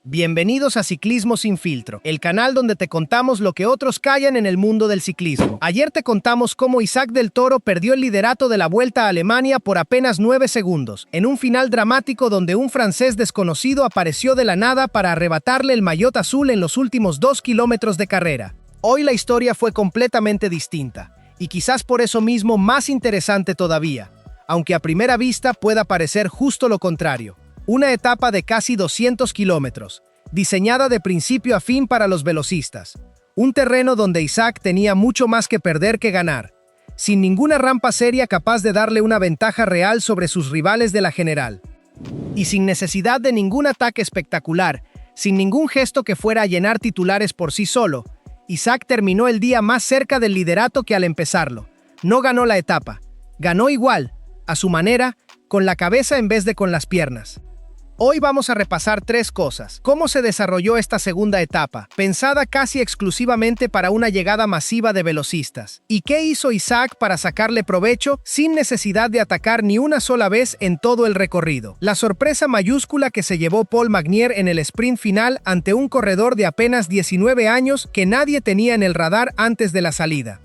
Bienvenidos a Ciclismo Sin Filtro, el canal donde te contamos lo que otros callan en el mundo del ciclismo. Ayer te contamos cómo Isaac del Toro perdió el liderato de la Vuelta a Alemania por apenas 9 segundos, en un final dramático donde un francés desconocido apareció de la nada para arrebatarle el maillot azul en los últimos 2 kilómetros de carrera. Hoy la historia fue completamente distinta, y quizás por eso mismo más interesante todavía, aunque a primera vista pueda parecer justo lo contrario. Una etapa de casi 200 kilómetros, diseñada de principio a fin para los velocistas. Un terreno donde Isaac tenía mucho más que perder que ganar, sin ninguna rampa seria capaz de darle una ventaja real sobre sus rivales de la general. Y sin necesidad de ningún ataque espectacular, sin ningún gesto que fuera a llenar titulares por sí solo, Isaac terminó el día más cerca del liderato que al empezarlo. No ganó la etapa, ganó igual, a su manera, con la cabeza en vez de con las piernas. Hoy vamos a repasar 3 cosas. Cómo se desarrolló esta segunda etapa, pensada casi exclusivamente para una llegada masiva de velocistas. ¿Y qué hizo Isaac para sacarle provecho sin necesidad de atacar ni una sola vez en todo el recorrido? La sorpresa mayúscula que se llevó Paul Magnier en el sprint final ante un corredor de apenas 19 años que nadie tenía en el radar antes de la salida.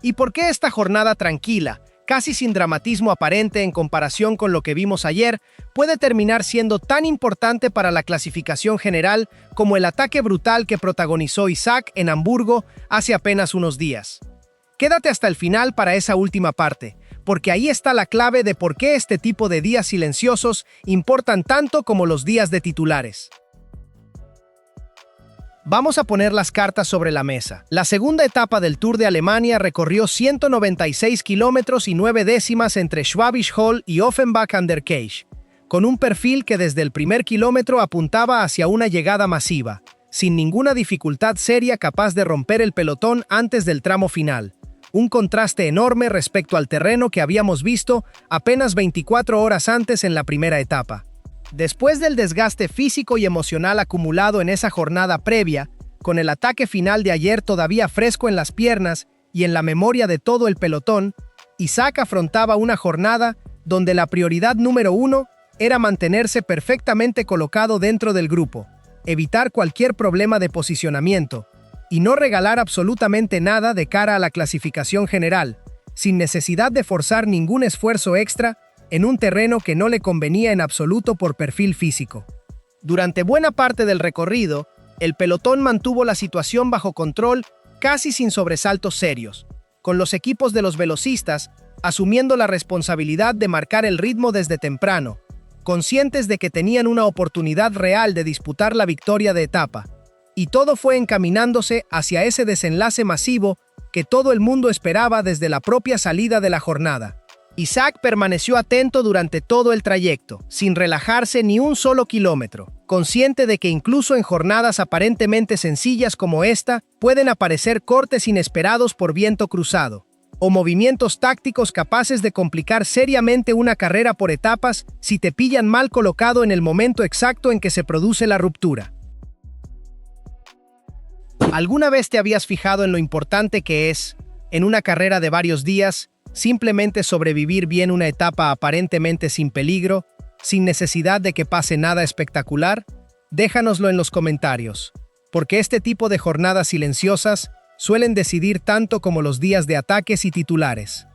¿Y por qué esta jornada tranquila, casi sin dramatismo aparente en comparación con lo que vimos ayer, puede terminar siendo tan importante para la clasificación general como el ataque brutal que protagonizó Isaac en Hamburgo hace apenas unos días? Quédate hasta el final para esa última parte, porque ahí está la clave de por qué este tipo de días silenciosos importan tanto como los días de titulares. Vamos a poner las cartas sobre la mesa. La segunda etapa del Tour de Alemania recorrió 196 kilómetros y 9 décimas entre Schwäbisch Hall y Offenbach an der Queich, con un perfil que desde el primer kilómetro apuntaba hacia una llegada masiva, sin ninguna dificultad seria capaz de romper el pelotón antes del tramo final. Un contraste enorme respecto al terreno que habíamos visto apenas 24 horas antes en la primera etapa. Después del desgaste físico y emocional acumulado en esa jornada previa, con el ataque final de ayer todavía fresco en las piernas y en la memoria de todo el pelotón, Isaac afrontaba una jornada donde la prioridad número 1 era mantenerse perfectamente colocado dentro del grupo, evitar cualquier problema de posicionamiento y no regalar absolutamente nada de cara a la clasificación general, sin necesidad de forzar ningún esfuerzo extra en un terreno que no le convenía en absoluto por perfil físico. Durante buena parte del recorrido, el pelotón mantuvo la situación bajo control casi sin sobresaltos serios, con los equipos de los velocistas asumiendo la responsabilidad de marcar el ritmo desde temprano, conscientes de que tenían una oportunidad real de disputar la victoria de etapa, y todo fue encaminándose hacia ese desenlace masivo que todo el mundo esperaba desde la propia salida de la jornada. Isaac permaneció atento durante todo el trayecto, sin relajarse ni un solo kilómetro, consciente de que incluso en jornadas aparentemente sencillas como esta, pueden aparecer cortes inesperados por viento cruzado, o movimientos tácticos capaces de complicar seriamente una carrera por etapas si te pillan mal colocado en el momento exacto en que se produce la ruptura. ¿Alguna vez te habías fijado en lo importante que es, en una carrera de varios días, simplemente sobrevivir bien una etapa aparentemente sin peligro, sin necesidad de que pase nada espectacular? Déjanoslo en los comentarios, porque este tipo de jornadas silenciosas suelen decidir tanto como los días de ataques y titulares.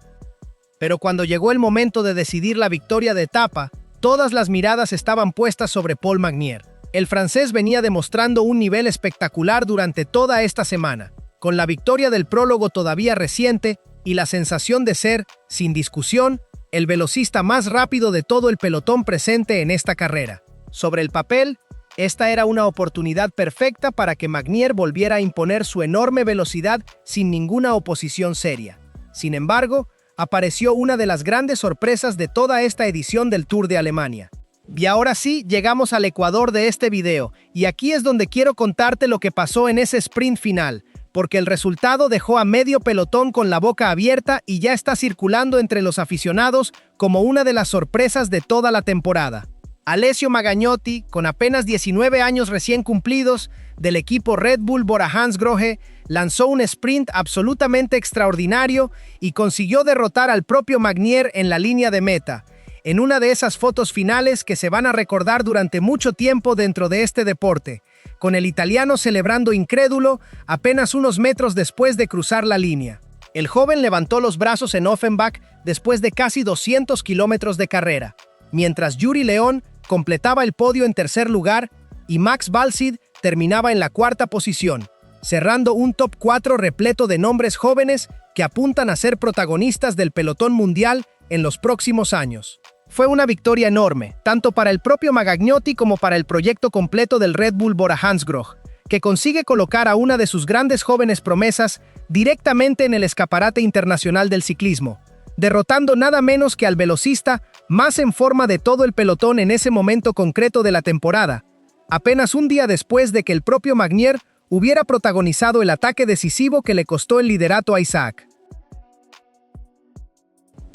Pero cuando llegó el momento de decidir la victoria de etapa, todas las miradas estaban puestas sobre Paul Magnier. El francés venía demostrando un nivel espectacular durante toda esta semana, con la victoria del prólogo todavía reciente y la sensación de ser, sin discusión, el velocista más rápido de todo el pelotón presente en esta carrera. Sobre el papel, esta era una oportunidad perfecta para que Magnier volviera a imponer su enorme velocidad sin ninguna oposición seria. Sin embargo, apareció una de las grandes sorpresas de toda esta edición del Tour de Alemania. Y ahora sí, llegamos al ecuador de este video, y aquí es donde quiero contarte lo que pasó en ese sprint final, porque el resultado dejó a medio pelotón con la boca abierta y ya está circulando entre los aficionados como una de las sorpresas de toda la temporada. Alessio Magagnotti, con apenas 19 años recién cumplidos, del equipo Red Bull Bora-Hansgrohe, lanzó un sprint absolutamente extraordinario y consiguió derrotar al propio Magnier en la línea de meta, en una de esas fotos finales que se van a recordar durante mucho tiempo dentro de este deporte, con el italiano celebrando incrédulo apenas unos metros después de cruzar la línea. El joven levantó los brazos en Offenbach después de casi 200 kilómetros de carrera, mientras Yuri León completaba el podio en tercer lugar y Max Balsid terminaba en la cuarta posición, cerrando un top 4 repleto de nombres jóvenes que apuntan a ser protagonistas del pelotón mundial en los próximos años. Fue una victoria enorme, tanto para el propio Magagnotti como para el proyecto completo del Red Bull Bora Hansgrohe, que consigue colocar a una de sus grandes jóvenes promesas directamente en el escaparate internacional del ciclismo, derrotando nada menos que al velocista más en forma de todo el pelotón en ese momento concreto de la temporada, apenas un día después de que el propio Magnier hubiera protagonizado el ataque decisivo que le costó el liderato a Isaac.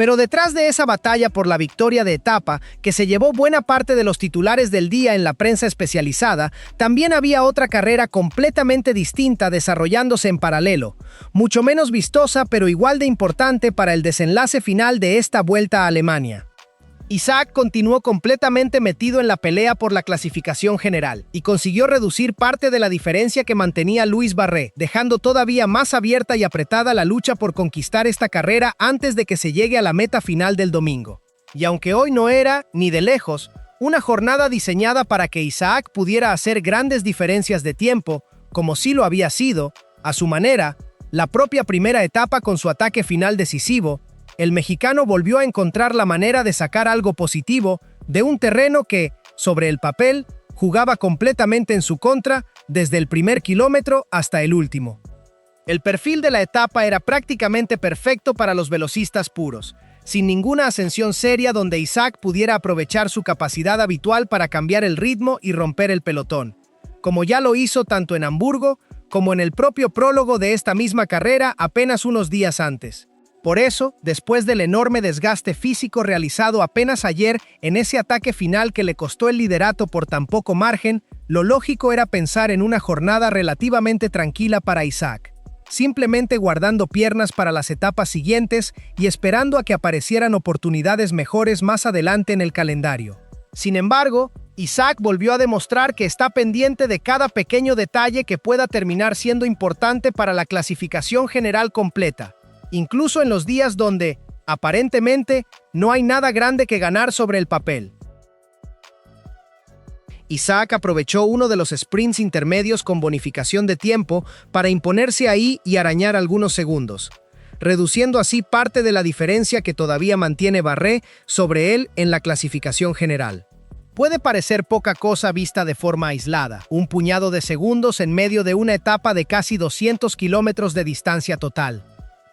Pero detrás de esa batalla por la victoria de etapa, que se llevó buena parte de los titulares del día en la prensa especializada, también había otra carrera completamente distinta desarrollándose en paralelo, mucho menos vistosa pero igual de importante para el desenlace final de esta vuelta a Alemania. Isaac continuó completamente metido en la pelea por la clasificación general y consiguió reducir parte de la diferencia que mantenía Luis Barré, dejando todavía más abierta y apretada la lucha por conquistar esta carrera antes de que se llegue a la meta final del domingo. Y aunque hoy no era, ni de lejos, una jornada diseñada para que Isaac pudiera hacer grandes diferencias de tiempo, como sí lo había sido, a su manera, la propia primera etapa con su ataque final decisivo, el mexicano volvió a encontrar la manera de sacar algo positivo de un terreno que, sobre el papel, jugaba completamente en su contra desde el primer kilómetro hasta el último. El perfil de la etapa era prácticamente perfecto para los velocistas puros, sin ninguna ascensión seria donde Isaac pudiera aprovechar su capacidad habitual para cambiar el ritmo y romper el pelotón, como ya lo hizo tanto en Hamburgo como en el propio prólogo de esta misma carrera apenas unos días antes. Por eso, después del enorme desgaste físico realizado apenas ayer en ese ataque final que le costó el liderato por tan poco margen, lo lógico era pensar en una jornada relativamente tranquila para Isaac, simplemente guardando piernas para las etapas siguientes y esperando a que aparecieran oportunidades mejores más adelante en el calendario. Sin embargo, Isaac volvió a demostrar que está pendiente de cada pequeño detalle que pueda terminar siendo importante para la clasificación general completa, incluso en los días donde, aparentemente, no hay nada grande que ganar sobre el papel. Isaac aprovechó uno de los sprints intermedios con bonificación de tiempo para imponerse ahí y arañar algunos segundos, reduciendo así parte de la diferencia que todavía mantiene Barré sobre él en la clasificación general. Puede parecer poca cosa vista de forma aislada, un puñado de segundos en medio de una etapa de casi 200 kilómetros de distancia total.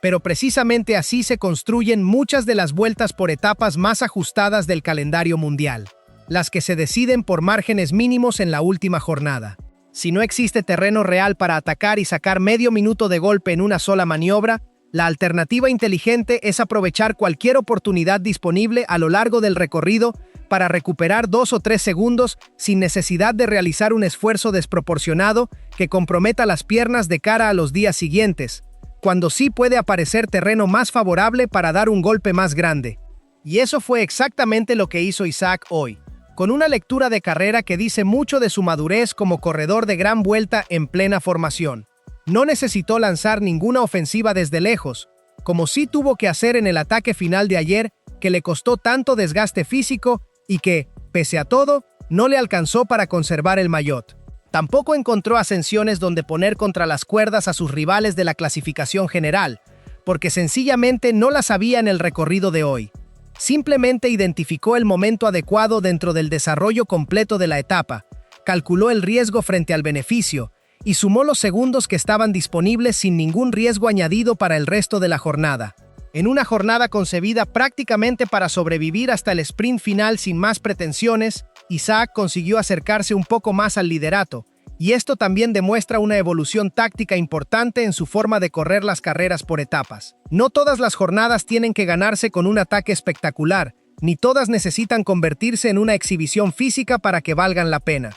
Pero precisamente así se construyen muchas de las vueltas por etapas más ajustadas del calendario mundial, las que se deciden por márgenes mínimos en la última jornada. Si no existe terreno real para atacar y sacar medio minuto de golpe en una sola maniobra, la alternativa inteligente es aprovechar cualquier oportunidad disponible a lo largo del recorrido para recuperar 2 o 3 segundos sin necesidad de realizar un esfuerzo desproporcionado que comprometa las piernas de cara a los días siguientes, cuando sí puede aparecer terreno más favorable para dar un golpe más grande. Y eso fue exactamente lo que hizo Isaac hoy, con una lectura de carrera que dice mucho de su madurez como corredor de gran vuelta en plena formación. No necesitó lanzar ninguna ofensiva desde lejos, como sí tuvo que hacer en el ataque final de ayer, que le costó tanto desgaste físico y que, pese a todo, no le alcanzó para conservar el maillot. Tampoco encontró ascensiones donde poner contra las cuerdas a sus rivales de la clasificación general, porque sencillamente no las había en el recorrido de hoy. Simplemente identificó el momento adecuado dentro del desarrollo completo de la etapa, calculó el riesgo frente al beneficio y sumó los segundos que estaban disponibles sin ningún riesgo añadido para el resto de la jornada. En una jornada concebida prácticamente para sobrevivir hasta el sprint final sin más pretensiones, Isaac consiguió acercarse un poco más al liderato, y esto también demuestra una evolución táctica importante en su forma de correr las carreras por etapas. No todas las jornadas tienen que ganarse con un ataque espectacular, ni todas necesitan convertirse en una exhibición física para que valgan la pena.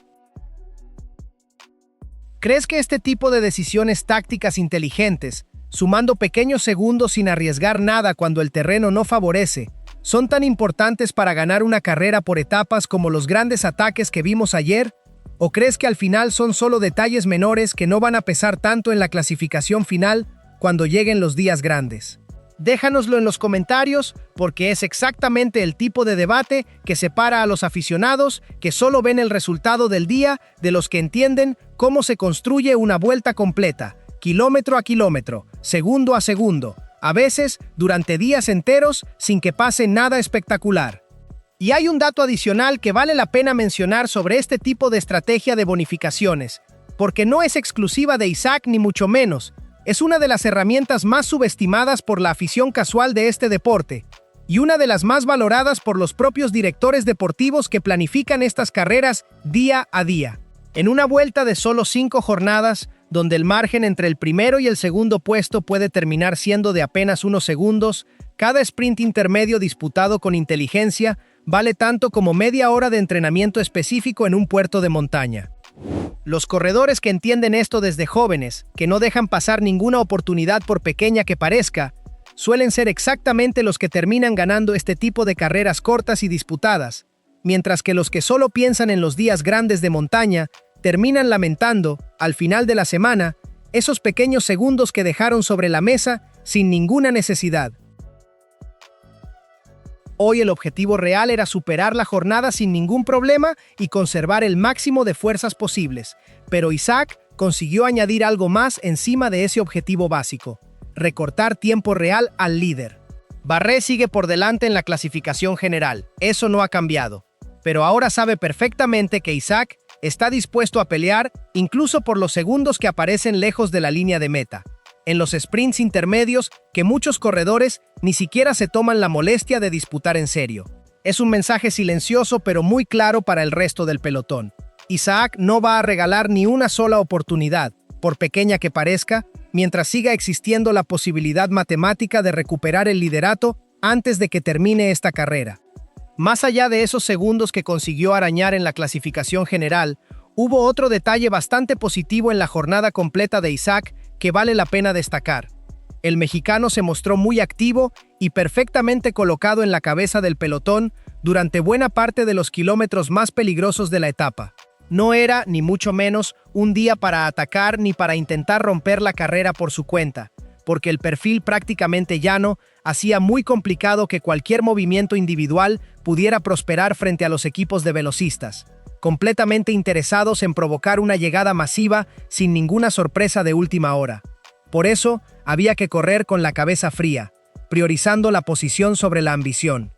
¿Crees que este tipo de decisiones tácticas inteligentes, sumando pequeños segundos sin arriesgar nada cuando el terreno no favorece, ¿Son tan importantes para ganar una carrera por etapas como los grandes ataques que vimos ayer? ¿O crees que al final son solo detalles menores que no van a pesar tanto en la clasificación final cuando lleguen los días grandes? Déjanoslo en los comentarios porque es exactamente el tipo de debate que separa a los aficionados que solo ven el resultado del día de los que entienden cómo se construye una vuelta completa, kilómetro a kilómetro, segundo a segundo, a veces durante días enteros sin que pase nada espectacular. Y hay un dato adicional que vale la pena mencionar sobre este tipo de estrategia de bonificaciones, porque no es exclusiva de Isaac ni mucho menos. Es una de las herramientas más subestimadas por la afición casual de este deporte, y una de las más valoradas por los propios directores deportivos que planifican estas carreras día a día. En una vuelta de solo 5 jornadas, donde el margen entre el primero y el segundo puesto puede terminar siendo de apenas unos segundos, cada sprint intermedio disputado con inteligencia vale tanto como media hora de entrenamiento específico en un puerto de montaña. Los corredores que entienden esto desde jóvenes, que no dejan pasar ninguna oportunidad por pequeña que parezca, suelen ser exactamente los que terminan ganando este tipo de carreras cortas y disputadas, mientras que los que solo piensan en los días grandes de montaña terminan lamentando, al final de la semana, esos pequeños segundos que dejaron sobre la mesa sin ninguna necesidad. Hoy el objetivo real era superar la jornada sin ningún problema y conservar el máximo de fuerzas posibles, pero Isaac consiguió añadir algo más encima de ese objetivo básico: recortar tiempo real al líder. Barré sigue por delante en la clasificación general, eso no ha cambiado, pero ahora sabe perfectamente que Isaac está dispuesto a pelear incluso por los segundos que aparecen lejos de la línea de meta, en los sprints intermedios que muchos corredores ni siquiera se toman la molestia de disputar en serio. Es un mensaje silencioso pero muy claro para el resto del pelotón. Isaac no va a regalar ni una sola oportunidad, por pequeña que parezca, mientras siga existiendo la posibilidad matemática de recuperar el liderato antes de que termine esta carrera. Más allá de esos segundos que consiguió arañar en la clasificación general, hubo otro detalle bastante positivo en la jornada completa de Isaac que vale la pena destacar. El mexicano se mostró muy activo y perfectamente colocado en la cabeza del pelotón durante buena parte de los kilómetros más peligrosos de la etapa. No era, ni mucho menos, un día para atacar ni para intentar romper la carrera por su cuenta, porque el perfil prácticamente llano hacía muy complicado que cualquier movimiento individual pudiera prosperar frente a los equipos de velocistas, completamente interesados en provocar una llegada masiva sin ninguna sorpresa de última hora. Por eso, había que correr con la cabeza fría, priorizando la posición sobre la ambición.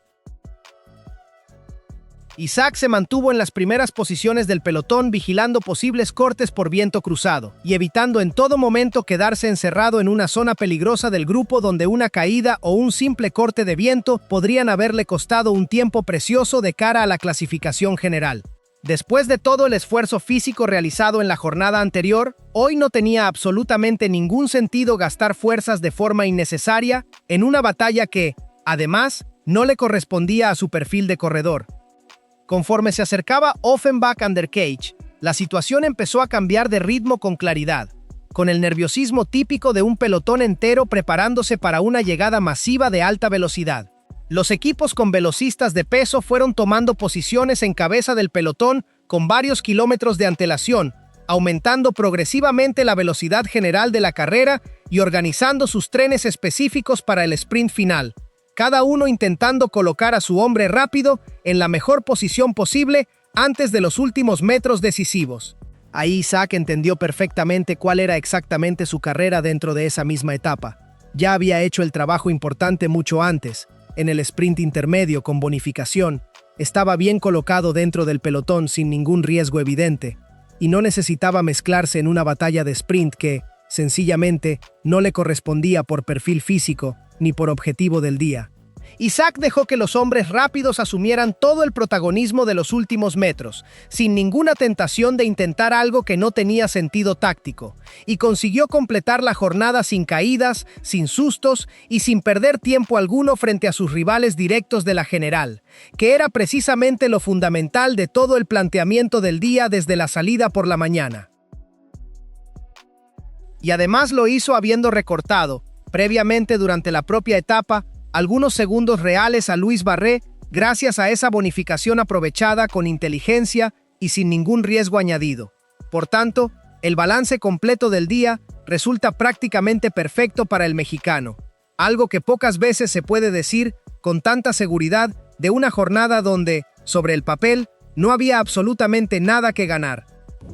Isaac se mantuvo en las primeras posiciones del pelotón vigilando posibles cortes por viento cruzado y evitando en todo momento quedarse encerrado en una zona peligrosa del grupo donde una caída o un simple corte de viento podrían haberle costado un tiempo precioso de cara a la clasificación general. Después de todo el esfuerzo físico realizado en la jornada anterior, hoy no tenía absolutamente ningún sentido gastar fuerzas de forma innecesaria en una batalla que, además, no le correspondía a su perfil de corredor. Conforme se acercaba Offenbach under Cage, la situación empezó a cambiar de ritmo con claridad, con el nerviosismo típico de un pelotón entero preparándose para una llegada masiva de alta velocidad. Los equipos con velocistas de peso fueron tomando posiciones en cabeza del pelotón con varios kilómetros de antelación, aumentando progresivamente la velocidad general de la carrera y organizando sus trenes específicos para el sprint final, cada uno intentando colocar a su hombre rápido en la mejor posición posible antes de los últimos metros decisivos. Ahí Isaac entendió perfectamente cuál era exactamente su carrera dentro de esa misma etapa. Ya había hecho el trabajo importante mucho antes. En el sprint intermedio con bonificación, estaba bien colocado dentro del pelotón sin ningún riesgo evidente, y no necesitaba mezclarse en una batalla de sprint que, sencillamente, no le correspondía por perfil físico ni por objetivo del día. Isaac dejó que los hombres rápidos asumieran todo el protagonismo de los últimos metros, sin ninguna tentación de intentar algo que no tenía sentido táctico, y consiguió completar la jornada sin caídas, sin sustos y sin perder tiempo alguno frente a sus rivales directos de la general, que era precisamente lo fundamental de todo el planteamiento del día desde la salida por la mañana. Y además lo hizo habiendo recortado, previamente durante la propia etapa, algunos segundos reales a Luis Barré gracias a esa bonificación aprovechada con inteligencia y sin ningún riesgo añadido. Por tanto, el balance completo del día resulta prácticamente perfecto para el mexicano, algo que pocas veces se puede decir con tanta seguridad de una jornada donde, sobre el papel, no había absolutamente nada que ganar.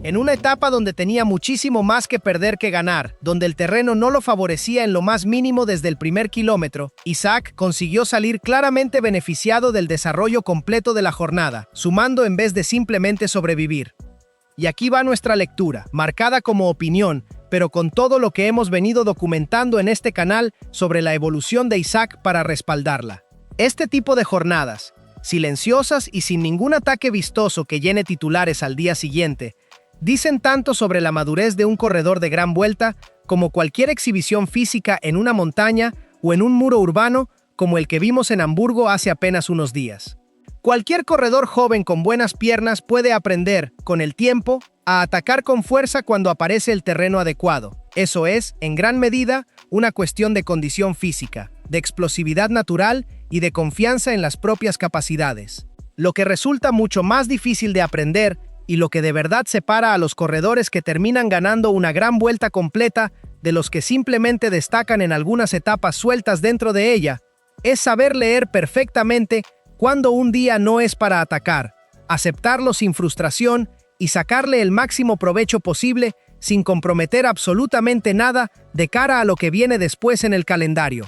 En una etapa donde tenía muchísimo más que perder que ganar, donde el terreno no lo favorecía en lo más mínimo desde el primer kilómetro, Isaac consiguió salir claramente beneficiado del desarrollo completo de la jornada, sumando en vez de simplemente sobrevivir. Y aquí va nuestra lectura, marcada como opinión, pero con todo lo que hemos venido documentando en este canal sobre la evolución de Isaac para respaldarla. Este tipo de jornadas, silenciosas y sin ningún ataque vistoso que llene titulares al día siguiente, dicen tanto sobre la madurez de un corredor de gran vuelta como cualquier exhibición física en una montaña o en un muro urbano como el que vimos en Hamburgo hace apenas unos días. Cualquier corredor joven con buenas piernas puede aprender, con el tiempo, a atacar con fuerza cuando aparece el terreno adecuado. Eso es, en gran medida, una cuestión de condición física, de explosividad natural y de confianza en las propias capacidades. Lo que resulta mucho más difícil de aprender y lo que de verdad separa a los corredores que terminan ganando una gran vuelta completa de los que simplemente destacan en algunas etapas sueltas dentro de ella, es saber leer perfectamente cuando un día no es para atacar, aceptarlo sin frustración y sacarle el máximo provecho posible sin comprometer absolutamente nada de cara a lo que viene después en el calendario.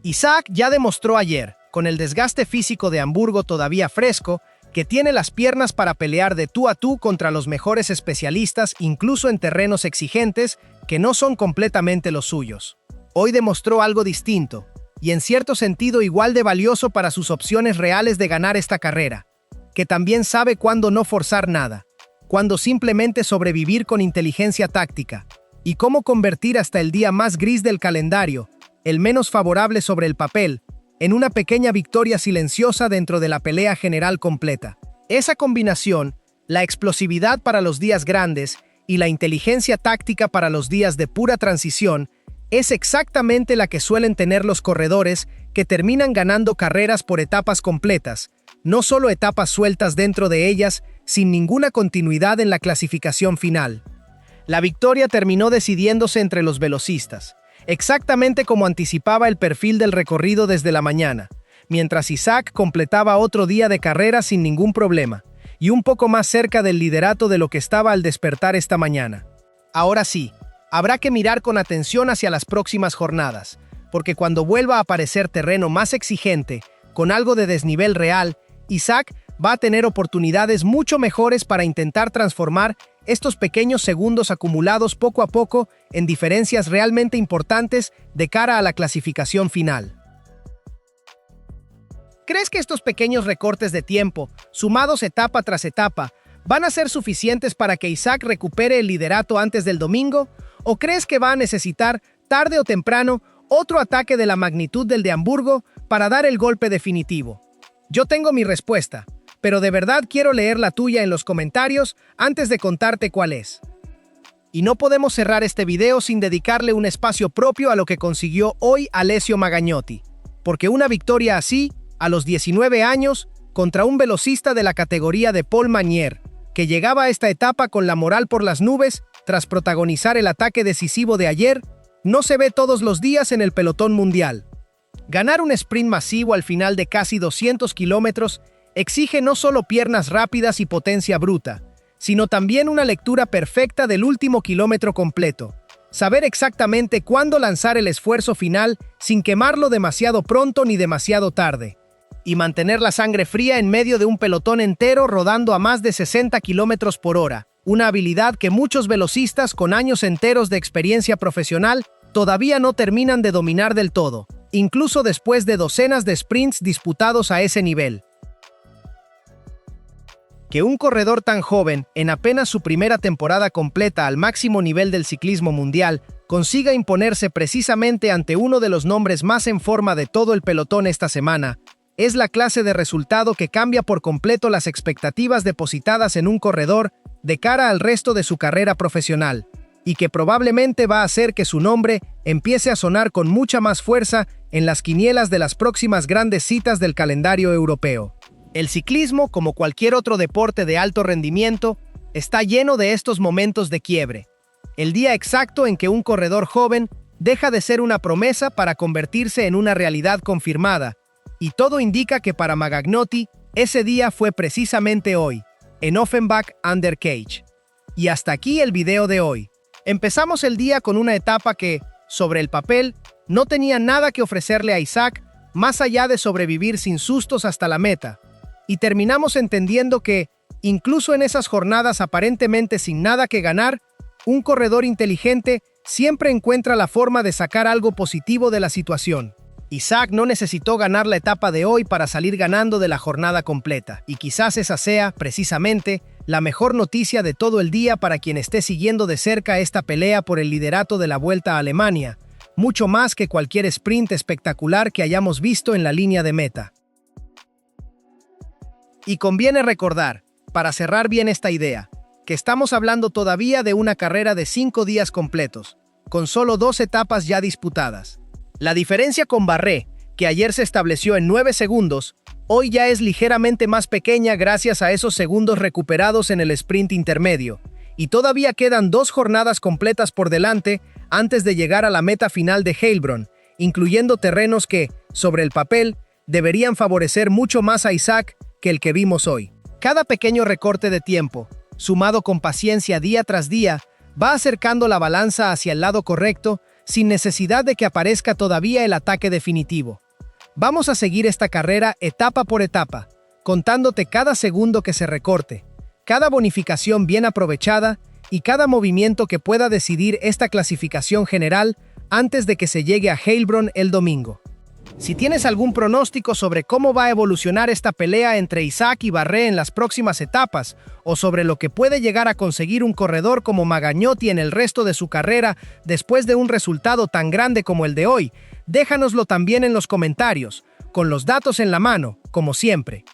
Isaac ya demostró ayer, con el desgaste físico de Hamburgo todavía fresco, que tiene las piernas para pelear de tú a tú contra los mejores especialistas, incluso en terrenos exigentes que no son completamente los suyos. Hoy demostró algo distinto, y en cierto sentido igual de valioso para sus opciones reales de ganar esta carrera, que también sabe cuándo no forzar nada, cuándo simplemente sobrevivir con inteligencia táctica, y cómo convertir hasta el día más gris del calendario, el menos favorable sobre el papel, en una pequeña victoria silenciosa dentro de la pelea general completa. Esa combinación, la explosividad para los días grandes y la inteligencia táctica para los días de pura transición, es exactamente la que suelen tener los corredores que terminan ganando carreras por etapas completas, no solo etapas sueltas dentro de ellas, sin ninguna continuidad en la clasificación final. La victoria terminó decidiéndose entre los velocistas, exactamente como anticipaba el perfil del recorrido desde la mañana, mientras Isaac completaba otro día de carrera sin ningún problema, y un poco más cerca del liderato de lo que estaba al despertar esta mañana. Ahora sí, habrá que mirar con atención hacia las próximas jornadas, porque cuando vuelva a aparecer terreno más exigente, con algo de desnivel real, Isaac va a tener oportunidades mucho mejores para intentar transformar estos pequeños segundos acumulados poco a poco en diferencias realmente importantes de cara a la clasificación final. ¿Crees que estos pequeños recortes de tiempo, sumados etapa tras etapa, van a ser suficientes para que Isaac recupere el liderato antes del domingo? ¿O crees que va a necesitar, tarde o temprano, otro ataque de la magnitud del de Hamburgo para dar el golpe definitivo? Yo tengo mi respuesta, pero de verdad quiero leer la tuya en los comentarios antes de contarte cuál es. Y no podemos cerrar este video sin dedicarle un espacio propio a lo que consiguió hoy Alessio Magagnotti, porque una victoria así, a los 19 años, contra un velocista de la categoría de Paul Magnier, que llegaba a esta etapa con la moral por las nubes tras protagonizar el ataque decisivo de ayer, no se ve todos los días en el pelotón mundial. Ganar un sprint masivo al final de casi 200 kilómetros exige no solo piernas rápidas y potencia bruta, sino también una lectura perfecta del último kilómetro completo. Saber exactamente cuándo lanzar el esfuerzo final sin quemarlo demasiado pronto ni demasiado tarde. Y mantener la sangre fría en medio de un pelotón entero rodando a más de 60 kilómetros por hora. Una habilidad que muchos velocistas con años enteros de experiencia profesional todavía no terminan de dominar del todo, incluso después de docenas de sprints disputados a ese nivel. Que un corredor tan joven, en apenas su primera temporada completa al máximo nivel del ciclismo mundial, consiga imponerse precisamente ante uno de los nombres más en forma de todo el pelotón esta semana, es la clase de resultado que cambia por completo las expectativas depositadas en un corredor de cara al resto de su carrera profesional, y que probablemente va a hacer que su nombre empiece a sonar con mucha más fuerza en las quinielas de las próximas grandes citas del calendario europeo. El ciclismo, como cualquier otro deporte de alto rendimiento, está lleno de estos momentos de quiebre. El día exacto en que un corredor joven deja de ser una promesa para convertirse en una realidad confirmada, y todo indica que para Magagnotti, ese día fue precisamente hoy, en Offenbach an der Cage. Y hasta aquí el video de hoy. Empezamos el día con una etapa que, sobre el papel, no tenía nada que ofrecerle a Isaac más allá de sobrevivir sin sustos hasta la meta. Y terminamos entendiendo que, incluso en esas jornadas aparentemente sin nada que ganar, un corredor inteligente siempre encuentra la forma de sacar algo positivo de la situación. Isaac no necesitó ganar la etapa de hoy para salir ganando de la jornada completa, y quizás esa sea, precisamente, la mejor noticia de todo el día para quien esté siguiendo de cerca esta pelea por el liderato de la Vuelta a Alemania, mucho más que cualquier sprint espectacular que hayamos visto en la línea de meta. Y conviene recordar, para cerrar bien esta idea, que estamos hablando todavía de una carrera de 5 días completos, con solo 2 etapas ya disputadas. La diferencia con Barré, que ayer se estableció en 9 segundos, hoy ya es ligeramente más pequeña gracias a esos segundos recuperados en el sprint intermedio, y todavía quedan 2 jornadas completas por delante antes de llegar a la meta final de Heilbronn, incluyendo terrenos que, sobre el papel, deberían favorecer mucho más a Isaac que el que vimos hoy. Cada pequeño recorte de tiempo, sumado con paciencia día tras día, va acercando la balanza hacia el lado correcto sin necesidad de que aparezca todavía el ataque definitivo. Vamos a seguir esta carrera etapa por etapa, contándote cada segundo que se recorte, cada bonificación bien aprovechada y cada movimiento que pueda decidir esta clasificación general antes de que se llegue a Heilbronn el domingo. Si tienes algún pronóstico sobre cómo va a evolucionar esta pelea entre Isaac y Barré en las próximas etapas, o sobre lo que puede llegar a conseguir un corredor como Magagnotti en el resto de su carrera después de un resultado tan grande como el de hoy, déjanoslo también en los comentarios, con los datos en la mano, como siempre.